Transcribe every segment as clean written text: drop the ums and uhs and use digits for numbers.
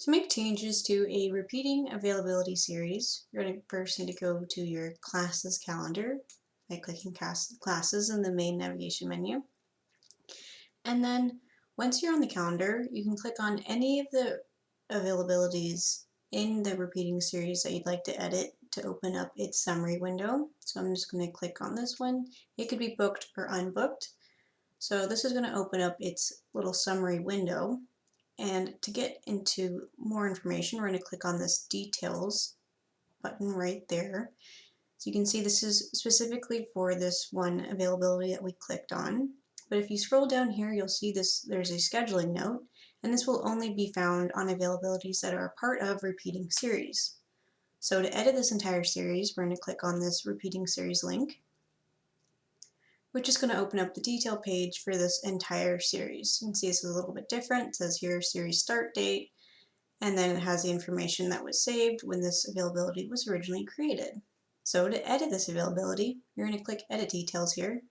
To make changes to a repeating availability series, you're going to first need to go to your classes calendar by clicking classes in the main navigation menu. And then once you're on the calendar, you can click on any of the availabilities in the repeating series that you'd like to edit to open up its summary window. So I'm just going to click on this one. It could be booked or unbooked. So this is going to open up its little summary window. And to get into more information, we're going to click on this details button right there. So you can see this is specifically for this one availability that we clicked on. But if you scroll down here, you'll see there's a scheduling note, and this will only be found on availabilities that are a part of repeating series. So to edit this entire series, we're going to click on this repeating series link, which is going to open up the detail page for this entire series. You can see this is a little bit different. It says here series start date, and then it has the information that was saved when this availability was originally created. So to edit this availability, you're going to click Edit Details here.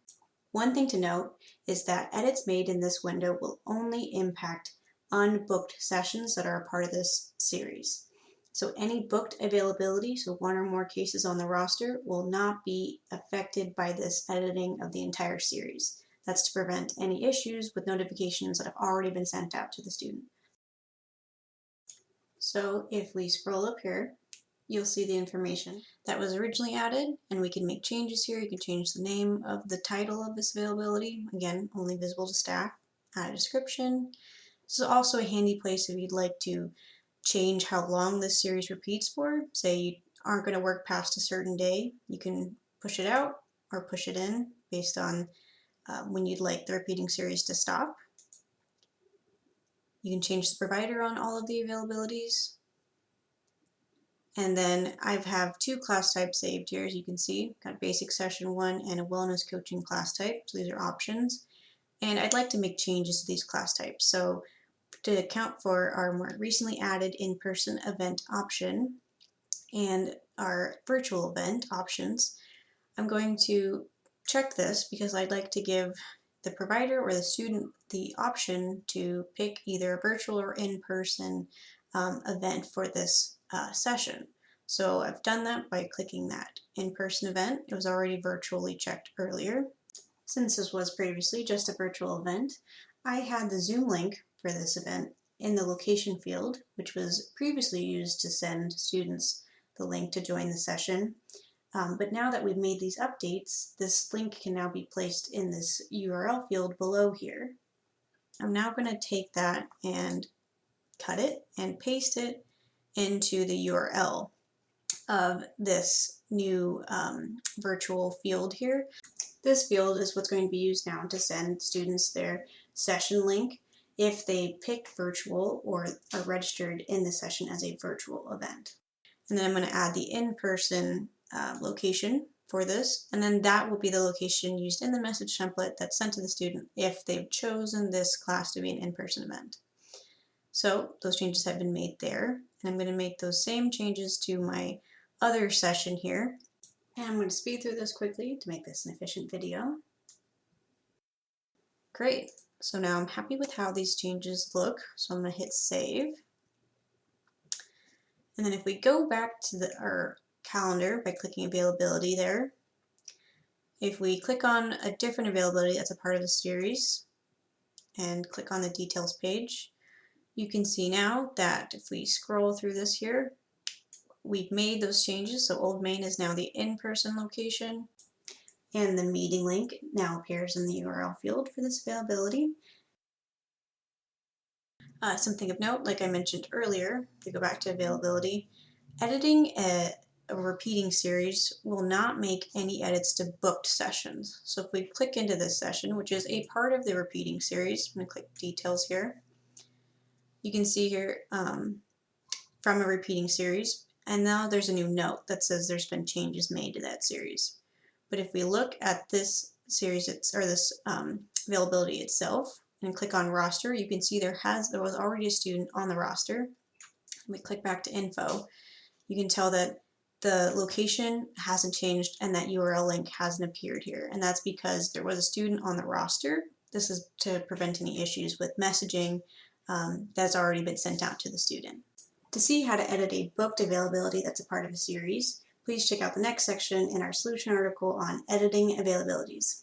One thing to note is that edits made in this window will only impact unbooked sessions that are a part of this series. So any booked availability, so one or more cases on the roster, will not be affected by this editing of the entire series. That's to prevent any issues with notifications that have already been sent out to the student. So if we scroll up here, you'll see the information that was originally added, and we can make changes here. You can change the name of the title of this availability, again, only visible to staff, add a description. This is also a handy place if you'd like to change how long this series repeats for. Say you aren't going to work past a certain day, you can push it out or push it in based on when you'd like the repeating series to stop. You can change the provider on all of the availabilities. And then I have two class types saved here, as you can see. Got basic session 1 and a wellness coaching class type. So these are options. And I'd like to make changes to these class types. So to account for our more recently added in-person event option and our virtual event options, I'm going to check this because I'd like to give the provider or the student the option to pick either a virtual or in-person event for this session. So I've done that by clicking that in-person event. It was already virtually checked earlier. Since this was previously just a virtual event, I had the Zoom link for this event in the location field, which was previously used to send students the link to join the session. But now that we've made these updates, this link can now be placed in this URL field below here. I'm now going to take that and cut it and paste it into the URL of this new virtual field here. This field is what's going to be used now to send students their session link if they pick virtual or are registered in the session as a virtual event. And then I'm going to add the in-person location for this, and then that will be the location used in the message template that's sent to the student if they've chosen this class to be an in-person event. So those changes have been made there, and I'm going to make those same changes to my other session here. And I'm going to speed through this quickly to make this an efficient video. Great, so now I'm happy with how these changes look, so I'm going to hit save. And then if we go back to our calendar by clicking availability there, if we click on a different availability that's a part of the series and click on the details page, you can see now that if we scroll through this here, we've made those changes. So Old Main is now the in-person location, and the meeting link now appears in the URL field for this availability. Something of note, like I mentioned earlier, to go back to availability, editing a repeating series will not make any edits to booked sessions. So if we click into this session, which is a part of the repeating series, I'm going to click details here. You can see here from a repeating series, and now there's a new note that says there's been changes made to that series. But if we look at this series, this availability itself, and click on roster, you can see there was already a student on the roster. We click back to info. You can tell that the location hasn't changed and that URL link hasn't appeared here, and that's because there was a student on the roster. This is to prevent any issues with messaging that's already been sent out to the student. To see how to edit a booked availability that's a part of a series, please check out the next section in our solution article on editing availabilities.